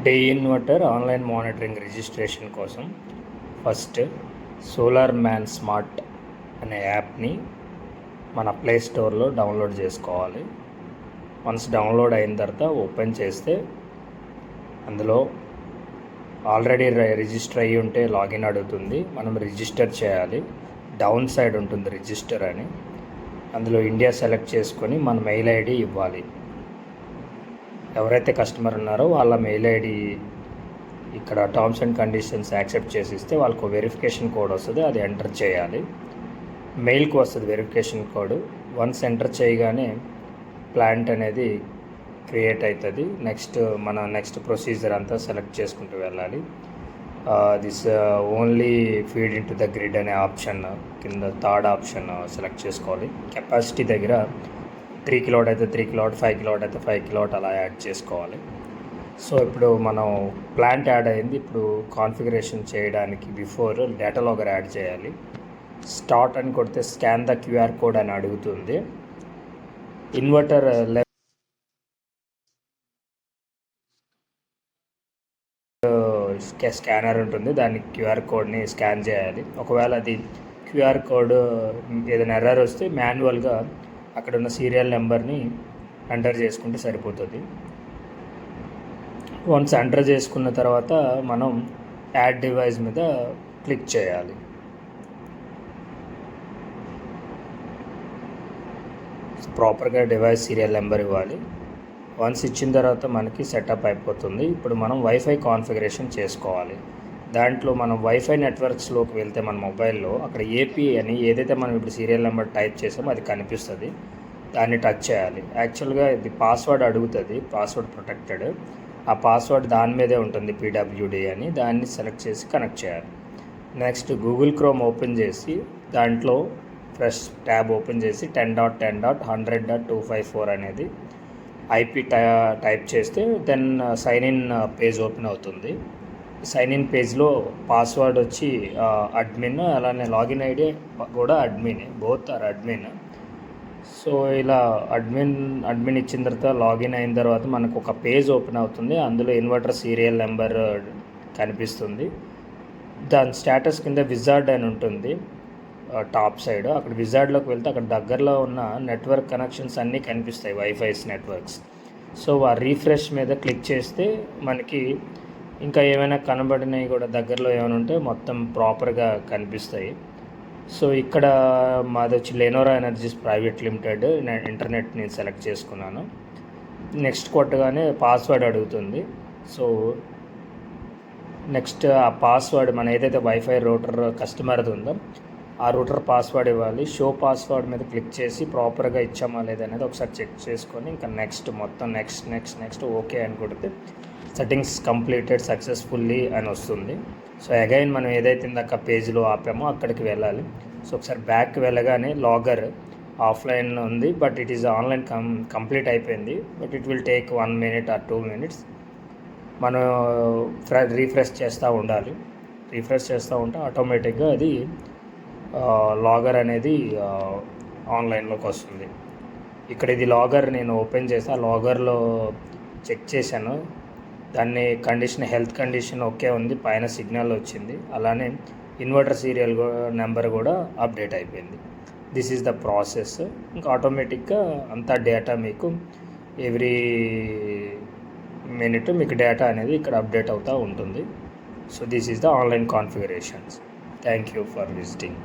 Day inverter online monitoring registration కోసం first solar man smart అనే యాప్ని మన ప్లే స్టోర్లో డౌన్లోడ్ చేసుకోవాలి. వన్స్ డౌన్లోడ్ అయిన తర్వాత ఓపెన్ చేస్తే అందులో ఆల్రెడీ రిజిస్టర్ అయ్యి ఉంటే లాగిన్ అడుగుతుంది. మనం రిజిస్టర్ చేయాలి. డౌన్ సైడ్ ఉంటుంది రిజిస్టర్ అని, అందులో ఇండియా సెలెక్ట్ చేసుకొని మన మెయిల్ ఐడి ఇవ్వాలి. ఎవరైతే కస్టమర్ ఉన్నారో వాళ్ళ మెయిల్ ఐడి ఇక్కడ టర్మ్స్ అండ్ కండిషన్స్ యాక్సెప్ట్ చేసి ఇస్తే వాళ్ళకు వెరిఫికేషన్ కోడ్ వస్తుంది, అది ఎంటర్ చేయాలి. మెయిల్కి వస్తుంది వెరిఫికేషన్ కోడ్. వన్స్ ఎంటర్ చేయగానే ప్లాంట్ అనేది క్రియేట్ అవుతుంది. నెక్స్ట్ ప్రొసీజర్ అంతా సెలెక్ట్ చేసుకుంటూ వెళ్ళాలి. This only feed in to the grid అనే ఆప్షన్ కింద థర్డ్ ఆప్షన్ సెలెక్ట్ చేసుకోవాలి. కెపాసిటీ దగ్గర 3 కిలోవాట్ అయితే 3 కిలోవాట్, 5 కిలోవాట్ అయితే 5 కిలోవాట్ అలా యాడ్ చేసుకోవాలి. సో ఇప్పుడు మనం ప్లాంట్ యాడ్ అయింది. ఇప్పుడు కాన్ఫిగరేషన్ చేయడానికి బిఫోర్ డేటా లాగర్ యాడ్ చేయాలి. స్టార్ట్ అని కొడితే స్కాన్ ద క్యూఆర్ కోడ్ అని అడుగుతుంది. ఇన్వర్టర్ స్కానర్ ఉంటుంది, దాన్ని క్యూఆర్ కోడ్ని స్కాన్ చేయాలి. ఒకవేళ అది క్యూఆర్ కోడ్ ఏదైనా ఎర్రర్ వస్తే మాన్యువల్గా అక్కడ ఉన్న సీరియల్ నెంబర్ని ఎంటర్ చేసుకుంటే సరిపోతుంది. వన్స్ ఎంటర్ చేసుకున్న తర్వాత మనం యాడ్ డివైస్ మీద క్లిక్ చేయాలి. ప్రాపర్గా డివైస్ సీరియల్ నెంబర్ ఇవ్వాలి. వన్స్ ఇచ్చిన తర్వాత మనకి సెటప్ అయిపోతుంది. ఇప్పుడు మనం వైఫై కాన్ఫిగరేషన్ చేసుకోవాలి. దాంట్లో మనం వైఫై నెట్వర్క్స్లోకి వెళ్తే మన మొబైల్లో అక్కడ ఏపీ అని ఏదైతే మనం ఇప్పుడు సీరియల్ నెంబర్ టైప్ చేసామో అది కనిపిస్తుంది. దాన్ని టచ్ చేయాలి. యాక్చువల్గా ఇది పాస్వర్డ్ అడుగుతుంది, పాస్వర్డ్ ప్రొటెక్టెడ్. ఆ పాస్వర్డ్ దాని మీదే ఉంటుంది, పీడబ్ల్యూడి అని. దాన్ని సెలెక్ట్ చేసి కనెక్ట్ చేయాలి. నెక్స్ట్ గూగుల్ క్రోమ్ ఓపెన్ చేసి దాంట్లో ఫ్రెష్ ట్యాబ్ ఓపెన్ చేసి 10.10.100.254 అనేది ఐపీ టైప్ చేస్తే then sign in page open అవుతుంది. సైన్ ఇన్ పేజ్లో పాస్వర్డ్ వచ్చి అడ్మిన్, అలానే లాగిన్ ఐడి కూడా admin, both are admin. So ఇలా అడ్మిన్ ఇచ్చిన తర్వాత లాగిన్ అయిన తర్వాత మనకు ఒక పేజ్ ఓపెన్ అవుతుంది. అందులో ఇన్వర్టర్ సీరియల్ నెంబర్ కనిపిస్తుంది. దాని స్టేటస్ కింద విజార్డ్ అని ఉంటుంది టాప్ సైడ్. అక్కడ విజార్డ్లోకి వెళ్తే అక్కడ దగ్గరలో ఉన్న నెట్వర్క్ కనెక్షన్స్ అన్నీ కనిపిస్తాయి, వైఫైస్ నెట్వర్క్స్. సో ఆ రీఫ్రెష్ మీద క్లిక్ చేస్తే మనకి ఇంకా ఏమైనా కనబడినవి కూడా దగ్గరలో ఏమైనా ఉంటే మొత్తం ప్రాపర్గా కనిపిస్తాయి. సో ఇక్కడ మాది వచ్చి లెనోరా ఎనర్జీస్ ప్రైవేట్ లిమిటెడ్ ఇంటర్నెట్ని సెలెక్ట్ చేసుకున్నాను. నెక్స్ట్ కొట్టగానే పాస్వర్డ్ అడుగుతుంది. సో నెక్స్ట్ ఆ పాస్వర్డ్ మన ఏదైతే వైఫై రూటర్ కస్టమర్ది ఉందో ఆ రూటర్ పాస్వర్డ్ ఇవ్వాలి. షో పాస్వర్డ్ మీద క్లిక్ చేసి ప్రాపర్గా ఇచ్చామా లేదనేది ఒకసారి చెక్ చేసుకొని ఇంకా నెక్స్ట్ ఓకే అని కొడితే సెట్టింగ్స్ కంప్లీటెడ్ సక్సెస్ఫుల్లీ అని వస్తుంది. సో అగైన్ మనం ఏదైతే ఇందాక పేజ్లో ఆపామో అక్కడికి వెళ్ళాలి. సో ఒకసారి బ్యాక్ వెళ్ళగానే లాగర్ ఆఫ్లైన్ ఉంది, but it is online complete అయిపోయింది. But it will take 1 minute or 2 minutes. మనం రీఫ్రెష్ చేస్తూ ఉండాలి. రీఫ్రెష్ చేస్తూ ఉంటే ఆటోమేటిక్గా అది లాగర్ అనేది ఆన్లైన్లోకి వస్తుంది. ఇక్కడ ఇది లాగర్ నేను ఓపెన్ చేసి ఆ లాగర్లో చెక్ చేశాను. దాన్ని హెల్త్ కండిషన్ ఓకే ఉంది, పైన సిగ్నల్ వచ్చింది. అలానే ఇన్వర్టర్ సీరియల్ నెంబర్ కూడా అప్డేట్ అయిపోయింది. This is the process. ఇంకా ఆటోమేటిక్గా అంతా డేటా మీకు ఎవ్రీ మినిట్ మీకు డేటా అనేది ఇక్కడ అప్డేట్ అవుతూ ఉంటుంది. So this is the online configurations. Thank you for visiting.